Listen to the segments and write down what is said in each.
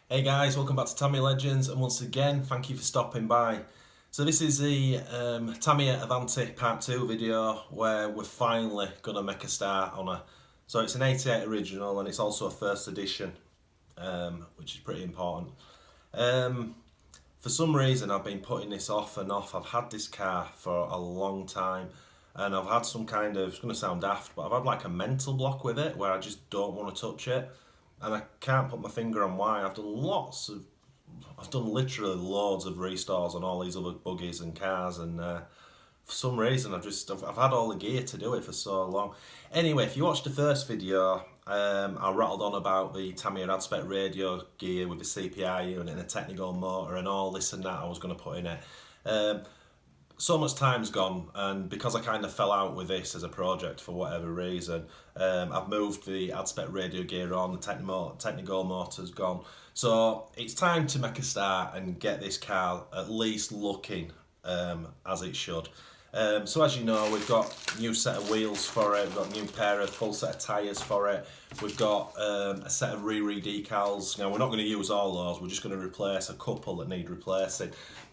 Hey guys, welcome back to Tamiya Legends, and once again, thank you for stopping by. So this is the Tamiya Avante Part 2 video where we're finally going to make a start on a... So it's an 88 original and it's also a first edition, which is pretty important. For some reason I've been putting this off and off. I've had this car for a long time and I've had some kind of, it's going to sound daft, but I've had like a mental block with it where I just don't want to touch it. And I can't put my finger on why. I've done literally loads of restores on all these other buggies and cars, and for some reason I've had all the gear to do it for so long. Anyway, if you watched the first video, I rattled on about the Tamiya Ad-Spec radio gear with the CPI unit and a technical motor and all this and that I was going to put in it. So much time's gone, and because I kind of fell out with this as a project for whatever reason, I've moved the Ad-Spec radio gear on, the technical motor's gone. So it's time to make a start and get this car at least looking as it should. So as you know, we've got a new set of wheels for it, we've got a new full set of tyres for it, we've got a set of re decals. Now we're not going to use all those, we're just going to replace a couple that need replacing.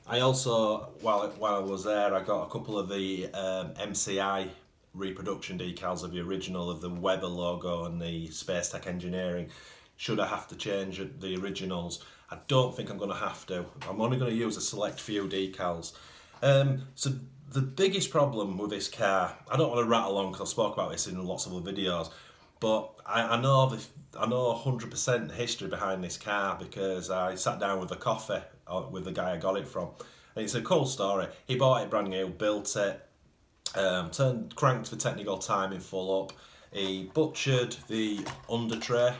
I also, while I was there, I got a couple of the MCI reproduction decals of the original of the Weber logo and the Space Tech Engineering. Should I have to change the originals? I don't think I'm going to have to. I'm only going to use a select few decals. So the biggest problem with this car, I don't want to rattle on because I spoke about this in lots of other videos, but I know 100% history behind this car because I sat down with a coffee with the guy I got it from, and it's a cool story. He bought it brand new, built it, cranked for technical timing full up. He butchered the under tray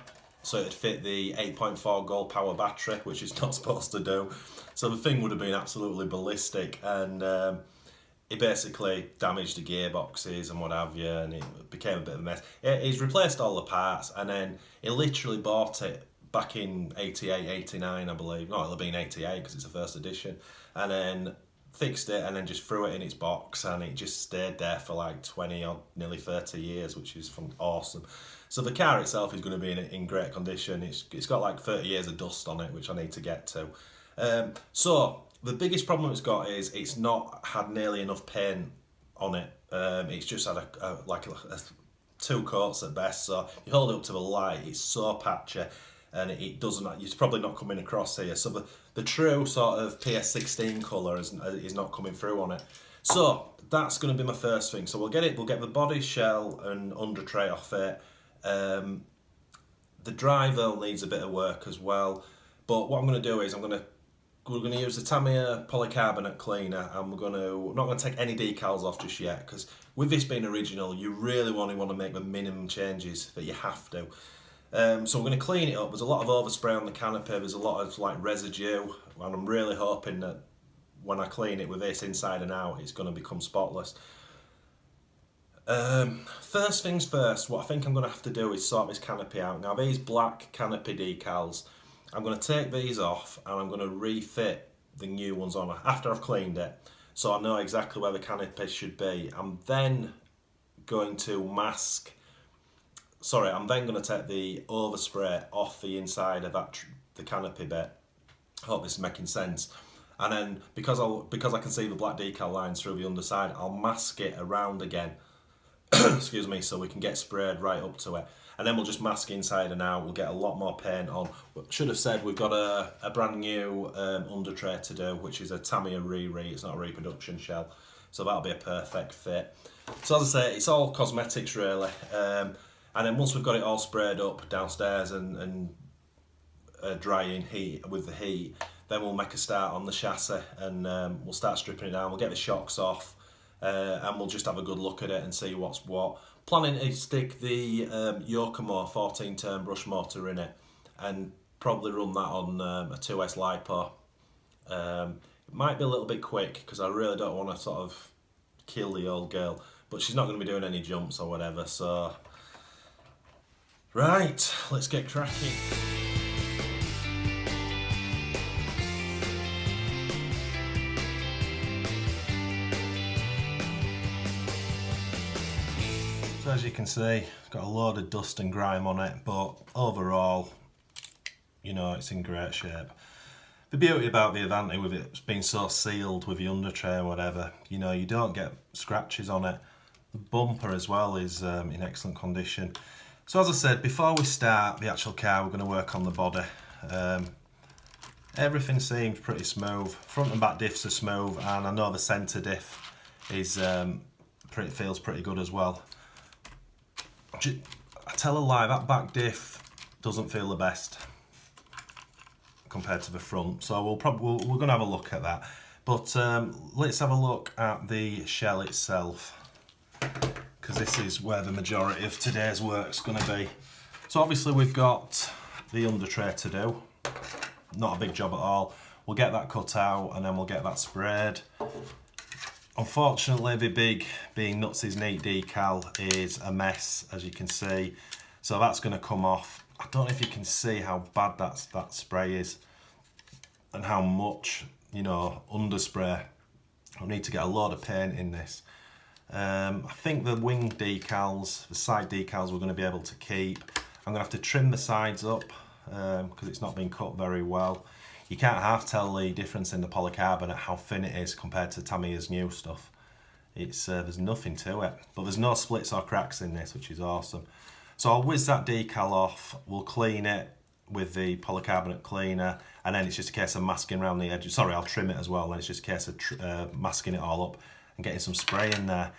so it'd fit the 8.4 gold power battery, which it's not supposed to do. So the thing would have been absolutely ballistic, and he basically damaged the gearboxes and what have you, and it became a bit of a mess. He's replaced all the parts, and then he literally bought it back in 88, 89, I believe. No, it'll have been 88 because it's a first edition. And then fixed it and then just threw it in its box, and it just stayed there for like 20 or nearly 30 years, which is awesome. So the car itself is going to be in great condition. It's got like 30 years of dust on it, which I need to get to. So the biggest problem it's got is it's not had nearly enough paint on it. It's just had a 2 coats at best. So you hold it up to the light, it's so patchy, and it doesn't. It's probably not coming across here. So the true sort of PS16 colour is not coming through on it. So that's going to be my first thing. So we'll get the body shell and under tray off it. The driver needs a bit of work as well. But what I'm going to do is we're going to use the Tamiya polycarbonate cleaner, and we're not going to take any decals off just yet, because with this being original, you really only want to make the minimum changes that you have to. So we're going to clean it up. There's a lot of overspray on the canopy, there's a lot of like residue, and I'm really hoping that when I clean it with this inside and out, it's going to become spotless. First things first, what I think I'm going to have to do is sort this canopy out. Now these black canopy decals, I'm going to take these off and I'm going to refit the new ones on after I've cleaned it, so I know exactly where the canopy should be. I'm then going to take the overspray off the inside of the canopy bit. I hope this is making sense. And then because I can see the black decal lines through the underside, I'll mask it around again. Excuse me, so we can get sprayed right up to it. And then we'll just mask inside and out. We'll get a lot more paint on. Should have said we've got a brand new under tray to do, which is a Tamiya it's not a reproduction shell. So that'll be a perfect fit. So as I say, it's all cosmetics really. And then once we've got it all sprayed up downstairs and drying heat with the heat, then we'll make a start on the chassis, and we'll start stripping it down. We'll get the shocks off, and we'll just have a good look at it and see what's what. Planning to stick the Yokomo 14 turn brush motor in it, and probably run that on a 2S LiPo. It might be a little bit quick because I really don't want to sort of kill the old girl, but she's not going to be doing any jumps or whatever, so right, let's get cracking. So as you can see, got a load of dust and grime on it, but overall you know, it's in great shape. The beauty about the Avante with it being so sealed with the under tray and whatever, you know, you don't get scratches on it. The bumper as well is in excellent condition. So as I said, before we start the actual car, we're going to work on the body. Everything seems pretty smooth. Front and back diffs are smooth, and I know the centre diff is feels pretty good as well. I tell a lie, that back diff doesn't feel the best compared to the front, so we're going to have a look at that. But let's have a look at the shell itself, because this is where the majority of today's work's going to be. So obviously we've got the under tray to do, not a big job at all. We'll get that cut out and then we'll get that sprayed. Unfortunately, the big being Nuts' Neat decal is a mess, as you can see, so that's going to come off. I don't know if you can see how bad that spray is and how much, you know, underspray. I need to get a load of paint in this. I think the wing decals, the side decals, we're going to be able to keep. I'm going to have to trim the sides up because it's not been cut very well. You can't half tell the difference in the polycarbonate, how thin it is compared to Tamiya's new stuff. It's there's nothing to it, but there's no splits or cracks in this, which is awesome. So I'll whiz that decal off, we'll clean it with the polycarbonate cleaner, and then it's just a case of masking around the edges. Sorry, I'll trim it as well, then it's just a case of masking it all up and getting some spray in there.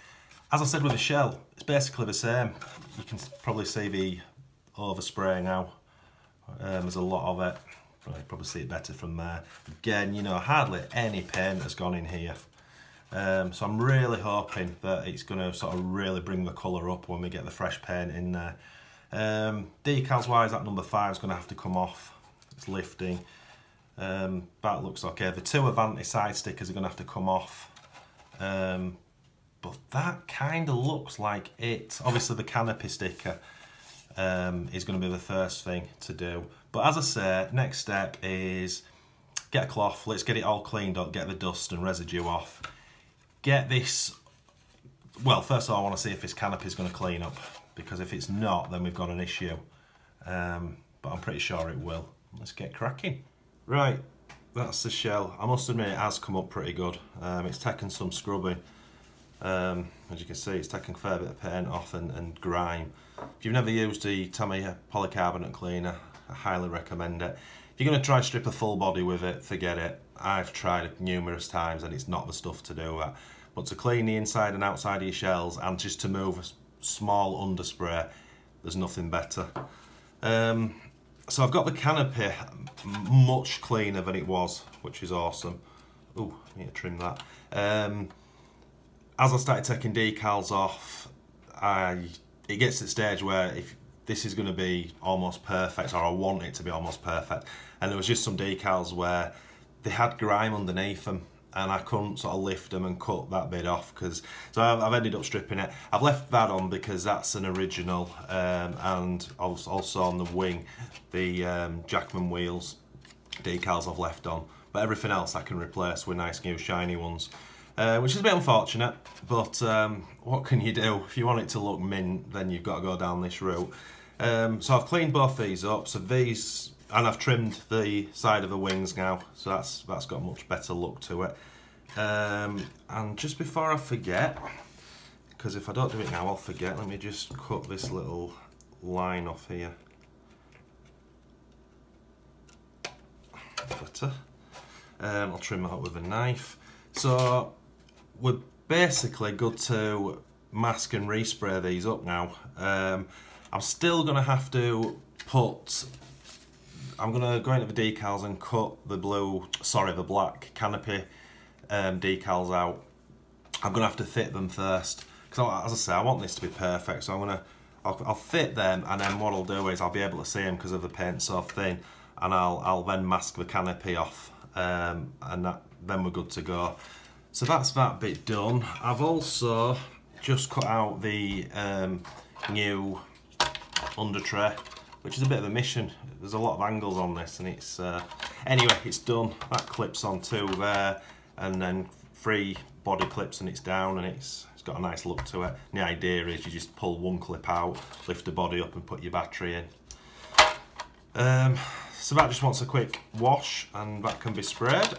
As I said with the shell, it's basically the same. You can probably see the overspray now. There's a lot of it. You probably see it better from there. Again, you know, hardly any paint has gone in here. So I'm really hoping that it's going to sort of really bring the colour up when we get the fresh paint in there. Decals wise, that number 5 is going to have to come off. It's lifting. That looks okay. The 2 Avante side stickers are going to have to come off. But that kind of looks like it. Obviously the Canopy sticker is going to be the first thing to do. But as I say, next step is get a cloth, let's get it all cleaned up, get the dust and residue off. Get this, well, first of all I want to see if this canopy is going to clean up, because if it's not, then we've got an issue. But I'm pretty sure it will. Let's get cracking. Right, that's the shell. I must admit it has come up pretty good. It's taken some scrubbing. As you can see, it's taken a fair bit of paint off and grime. If you've never used the Tamiya polycarbonate cleaner, I highly recommend it. If you're going to try strip a full body with it, forget it. I've tried it numerous times and it's not the stuff to do that. But to clean the inside and outside of your shells and just to move a small underspray, there's nothing better. So I've got the canopy much cleaner than it was, which is awesome. Ooh, I need to trim that. As I started taking decals off, it gets to the stage where if this is going to be almost perfect, or I want it to be almost perfect, and there was just some decals where they had grime underneath them and I couldn't sort of lift them and cut that bit off, so I've ended up stripping it. I've left that on because that's an original, and also on the wing, the Jackman wheels decals I've left on, but everything else I can replace with nice new shiny ones. Which is a bit unfortunate, but what can you do? If you want it to look mint, then you've got to go down this route. So I've cleaned both these up, so these, and I've trimmed the side of the wings now, so that's got a much better look to it. And just before I forget, because if I don't do it now I'll forget, let me just cut this little line off here. Better. I'll trim that up with a knife. So we're basically good to mask and respray these up now. I'm still going to have to I'm going to go into the decals and cut the black canopy decals out. I'm going to have to fit them first, because as I say, I want this to be perfect, so I'll fit them, and then what I'll do is I'll be able to see them because of the paint so thin, and I'll then mask the canopy off, and then we're good to go. So that's that bit done. I've also just cut out the new under tray, which is a bit of a mission. There's a lot of angles on this, and it's anyway, it's done. That clips onto there, and then 3 body clips, and it's down, and it's got a nice look to it. And the idea is you just pull one clip out, lift the body up, and put your battery in. so that just wants a quick wash and that can be sprayed.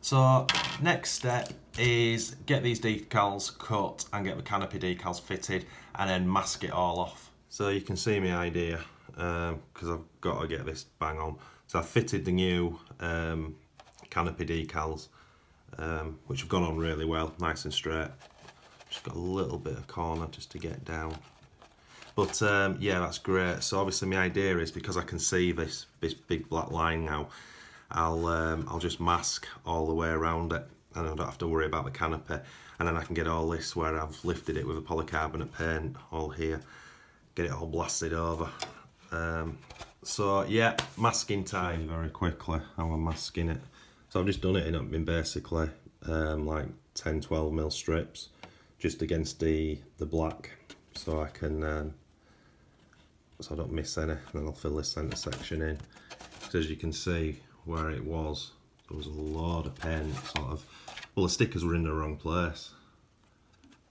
So next step is get these decals cut and get the canopy decals fitted and then mask it all off. So you can see my idea, because I've got to get this bang on. So I've fitted the new canopy decals, which have gone on really well, nice and straight. Just got a little bit of corner just to get down. But yeah, that's great. So obviously my idea is, because I can see this big black line now, I'll just mask all the way around it, and I don't have to worry about the canopy. And then I can get all this where I've lifted it with a polycarbonate paint all here, get it all blasted over. So yeah, masking time very quickly. How I'm masking it. So I've just done it in basically like 10-12 mil strips, just against the black, so I can so I don't miss any. And then I'll fill this centre section in. So as you can see where it was, there was a lot of paint sort of. Well, the stickers were in the wrong place,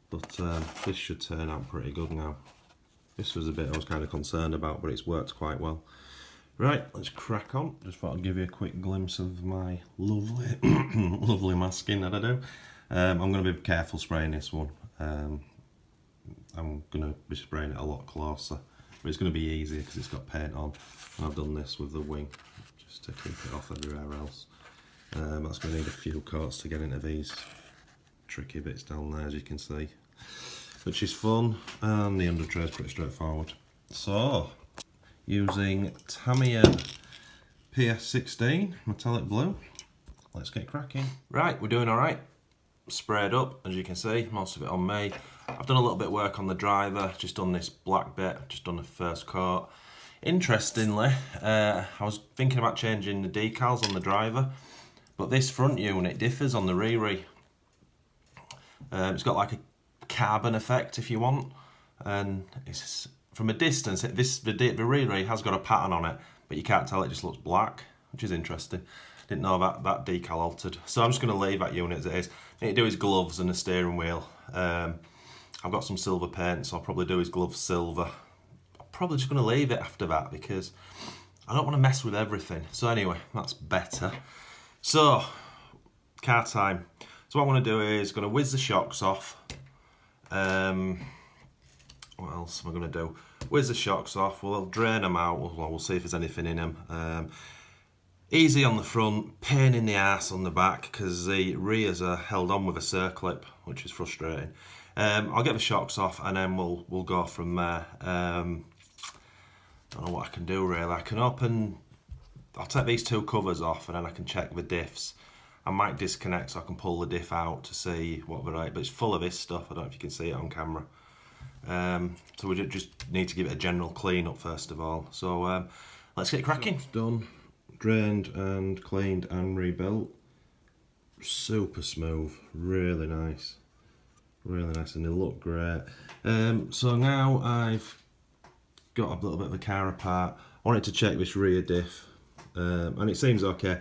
but this should turn out pretty good now. This was a bit I was kind of concerned about, but it's worked quite well. Right, let's crack on. Just thought I'd give you a quick glimpse of my lovely, lovely masking that I do. I'm going to be careful spraying this one. I'm going to be spraying it a lot closer, but it's going to be easier because it's got paint on, and I've done this with the wing just to keep it off everywhere else. That's going to need a few coats to get into these tricky bits down there, as you can see, which is fun, and the under tray is pretty straightforward. So, using Tamiya PS16 metallic blue, let's get cracking. Right, we're doing alright. Sprayed up, as you can see, most of it on me. I've done a little bit of work on the driver, just done this black bit, just done the first coat. Interestingly, I was thinking about changing the decals on the driver, but this front unit differs on the Riri. It's got like a carbon effect, if you want, and it's from a distance. The Riri has got a pattern on it, but you can't tell, it just looks black, which is interesting. Didn't know that decal altered, so I'm just going to leave that unit as it is. I need to do his gloves and the steering wheel. I've got some silver paint, so I'll probably do his gloves silver. I'm probably just going to leave it after that because I don't want to mess with everything. So anyway, that's better. So, car time. So what I want to do is going to whiz the shocks off. What else am I going to do? Whiz the shocks off. We'll drain them out. We'll see if there's anything in them. Easy on the front, pain in the arse on the back because the rears are held on with a circlip, which is frustrating. I'll get the shocks off and then we'll go from there. I don't know what I can do really. I'll take these two covers off and then I can check the diffs. I might disconnect so I can pull the diff out to see what they're like, but it's full of this stuff. I don't know if you can see it on camera. So we just need to give it a general clean up first of all. So let's get cracking. It's done. Drained and cleaned and rebuilt. Super smooth, really nice, and they look great. So now I've got a little bit of a car apart. I wanted to check this rear diff, and it seems okay.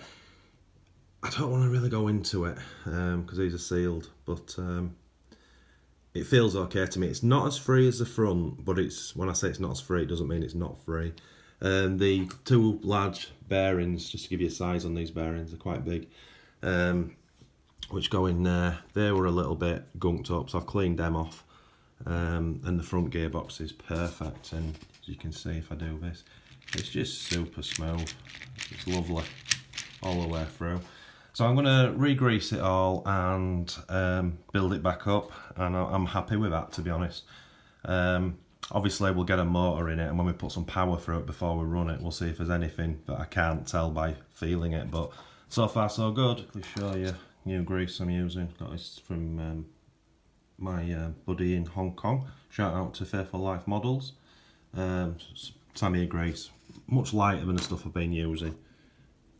I don't want to really go into it because these are sealed, but it feels okay to me. It's not as free as the front, but when I say it's not as free, it doesn't mean it's not free. The two large bearings, just to give you a size on these bearings, they're quite big, which go in there. They were a little bit gunked up, so I've cleaned them off. And the front gearbox is perfect, and as you can see if I do this, it's just super smooth. It's lovely all the way through. So I'm going to re-grease it all and build it back up, and I'm happy with that, to be honest. Obviously we'll get a motor in it, and when we put some power through it before we run it, we'll see if there's anything that I can't tell by feeling it, but so far so good. Let me show you new grease I'm using. Got this from my buddy in Hong Kong. Shout out to Faithful Life Models. Tamiya grease, much lighter than the stuff I've been using.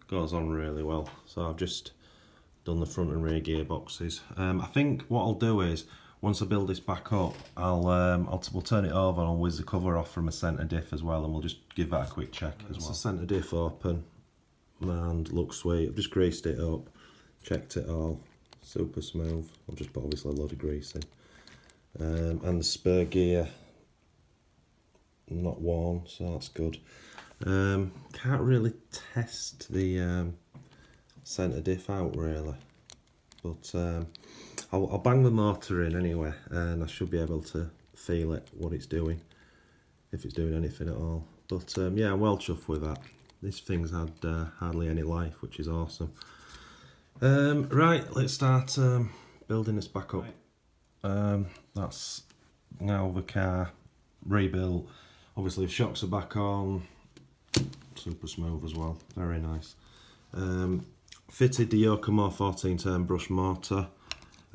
Goes on really well. So I've just done the front and rear gearboxes. I think what I'll do is, once I build this back up, we'll turn it over and I'll whiz the cover off from a centre diff as well, and we'll just give that a quick check as well. The centre diff open and looks sweet. I've just greased it up, checked it all, super smooth. I've just put obviously a load of grease in. And the spur gear not worn, so that's good. Can't really test the centre diff out really, but I'll bang the motor in anyway, and I should be able to feel it, what it's doing, if it's doing anything at all. But yeah, I'm well chuffed with that. This thing's had hardly any life, which is awesome. Right, let's start building this back up. That's now the car rebuilt. Obviously the shocks are back on, super smooth as well, very nice. Fitted the Yokomo 14 turn brush motor.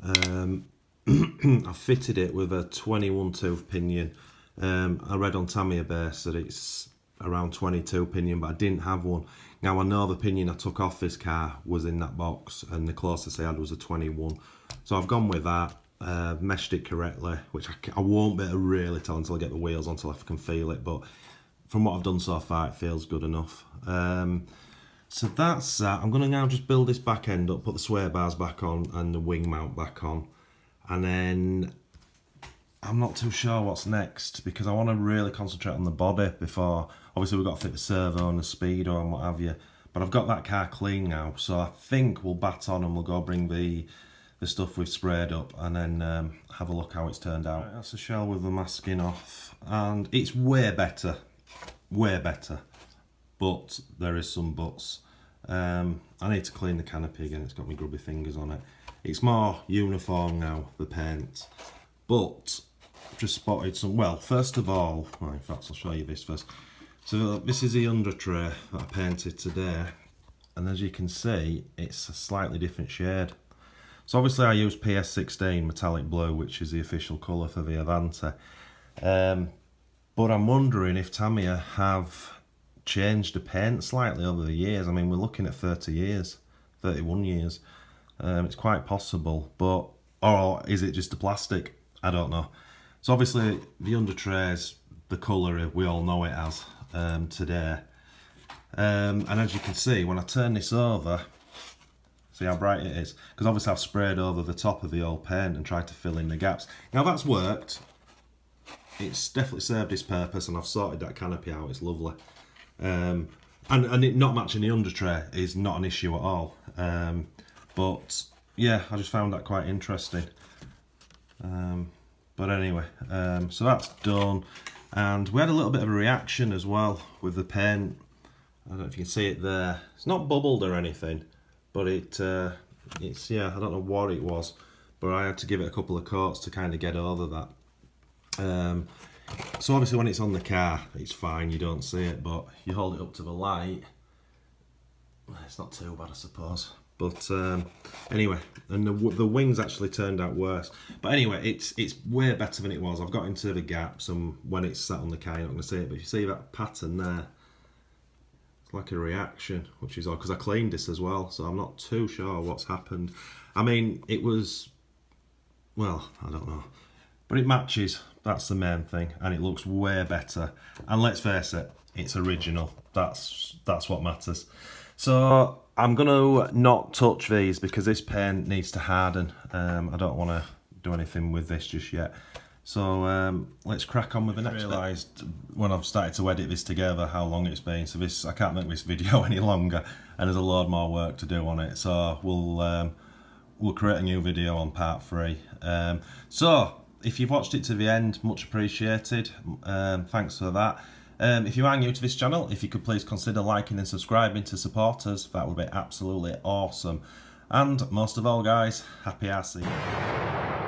I fitted it with a 21 tooth pinion. I read on Tamiya base that it's around 22 pinion, but I didn't have one. Now I know the pinion I took off this car was in that box, and the closest I had was a 21. So I've gone with that, meshed it correctly, which I won't be able to really tell until I get the wheels on, until I can feel it, but from what I've done so far it feels good enough. So that's that. I'm going to now just build this back end up, put the sway bars back on and the wing mount back on, and then I'm not too sure what's next, because I want to really concentrate on the body before. Obviously we've got to fit the servo and the speedo and what have you, but I've got that car clean now, so I think we'll bat on and we'll go bring the stuff we've sprayed up, and then have a look how it's turned out. Right, that's the shell with the masking off, and it's way better, but there is some buts. I need to clean the canopy again, it's got my grubby fingers on it. It's more uniform now, the paint, but I've just spotted some, well, first of all, well, in fact I'll show you this first. So this is the under tray that I painted today, and as you can see it's a slightly different shade. So obviously I use PS16 metallic blue, which is the official colour for the Avante, but I'm wondering if Tamiya have changed the paint slightly over the years. I mean, we're looking at 30 years, 31 years. It's quite possible, but, or is it just the plastic? I don't know. So obviously the under trays, the colour we all know it as today, and as you can see when I turn this over, see how bright it is, because obviously I've sprayed over the top of the old paint and tried to fill in the gaps. Now that's worked, it's definitely served its purpose, and I've sorted that canopy out, it's lovely. And it not matching the under tray is not an issue at all, but yeah, I just found that quite interesting. But anyway, so that's done, and we had a little bit of a reaction as well with the paint. I don't know if you can see it there, it's not bubbled or anything, but it's yeah, I don't know what it was, but I had to give it a couple of coats to kind of get over that. So obviously when it's on the car it's fine, you don't see it, but you hold it up to the light, it's not too bad I suppose. But anyway, and the wings actually turned out worse, but anyway it's way better than it was. I've got into the gaps, and when it's sat on the car you're not going to see it, but you see that pattern there, it's like a reaction, which is odd because I cleaned this as well, so I'm not too sure what's happened. I mean, it was, well, I don't know, but it matches, that's the main thing, and it looks way better, and let's face it, it's original, that's what matters. So I'm going to not touch these because this paint needs to harden. I don't want to do anything with this just yet. So let's crack on with the next bit. I realised when I've started to edit this together how long it's been, so I can't make this video any longer, and there's a load more work to do on it, so we'll create a new video on part 3. So if you've watched it to the end, much appreciated, thanks for that. If you are new to this channel, if you could please consider liking and subscribing to support us, that would be absolutely awesome. And most of all guys, happy RC.